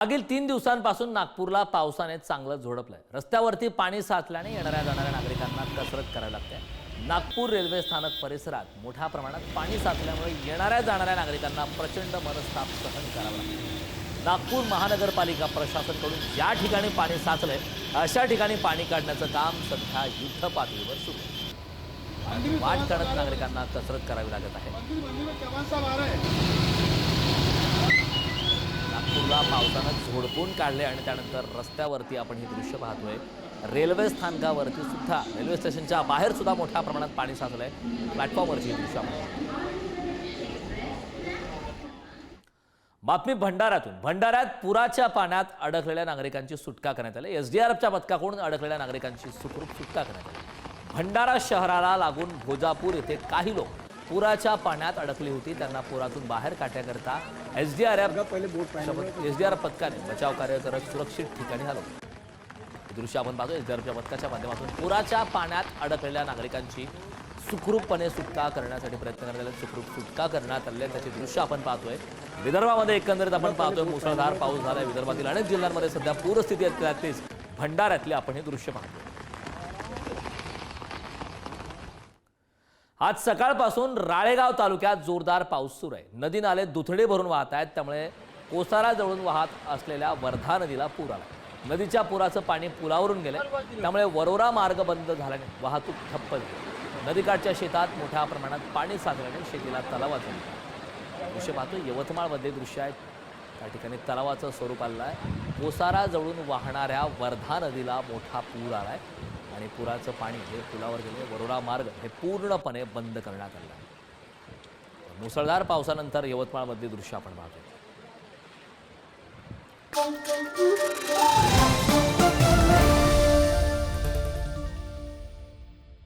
मागील 3 दिवसांपासून नागपूरला पावसाने चांगलं झोडपलंय। रस्त्यावरती पाणी साचल्याने येणाऱ्या जाणाऱ्या नागरिकांना कसरत करावी लागते। नागपूर रेल्वे स्थानक परिसरात मोठ्या प्रमाणात पाणी साचल्यामुळे येणाऱ्या जाणाऱ्या नागरिकांना प्रचंड मनस्ताप सहन करावा लागतो। नागपूर महानगरपालिका प्रशासनाकडून ज्या ठिकाणी पाणी साचलंय अशा ठिकाणी पाणी काढण्याचं काम सध्या युद्ध पातळीवर सुरू आहे। वाट काढत नागरिकांना कसरत करावी लागत आहे। नागपूरला पावसानं झोडपून काढले आणि त्यानंतर रस्त्यावरती आपण हे दृश्य पाहतोय। रेल्वे स्थानकावरती सुद्धा रेल्वे स्टेशनच्या बाहेर सुद्धा मोठ्या प्रमाणात पाणी साचलंय। प्लॅटफॉर्मवरची दृश्य आपण बातमी भंडाऱ्यात पुराच्या पाण्यात अडकलेल्या नागरिकांची सुटका करण्यात आली। एसडीआरएफच्या पथकाकडून अडकलेल्या नागरिकांची सुखरूप सुटका करण्यात आली। भंडारा शहराला लागून भोजापूर येथे काही लोक पुराच्या पाण्यात अडकली होती। त्यांना पुरातून बाहेर काढण्याकरता एसडीआरएफ पथकाने बचाव कार्य करत सुरक्षित ठिकाणी हलवलं। दृश्य आपण पाहतो। एसडीआरएफच्या पथकाच्या माध्यमातून पुराच्या पाण्यात अडकलेल्या नागरिकांची सुखरूपपणे सुटका करण्यासाठी प्रयत्न करण्यात आले। सुखरूप सुटका करण्यात आले त्याचे दृश्य आपण पाहतोय। विदर्भामध्ये एकंदरीत आपण पाहतोय मुसळधार पाऊस झाला। विदर्भातील अनेक जिल्ह्यांमध्ये सध्या पूरस्थिती आहे। त्यातलीच भंडाऱ्यातले आपण हे दृश्य पाहतोय। आज सकाळपासून राळेगाव तालुक्यात जोरदार पाऊस सुरू आहे। नदी नाले दुथडी भरून वाहत आहेत। त्यामुळे कोसारा जवळून वाहत असलेल्या वर्धा नदीला पूर आला। नदीच्या पुराचं पाणी पुलावरून गेले त्यामुळे वरोरा मार्ग बंद झाल्याने वाहतूक ठप्प झाली। नदीकाठच्या शेतात मोठ्या प्रमाणात पाणी साचल्याने शेतीला तलावात झाले। दृश्य पाहतो यवतमाळमध्ये दृश्य आहे। त्या ठिकाणी तलावाचं स्वरूप आलं आहे। कोसारा जवळून वाहणाऱ्या वर्धा नदीला मोठा पूर आलाय आणि पुराचं पाणी हे पुलावर गेले। वरोरा मार्ग हे पूर्णपणे बंद करण्यात आला आहे। मुसळधार पावसानंतर यवतमाळमध्ये दृश्य आपण पाहतो।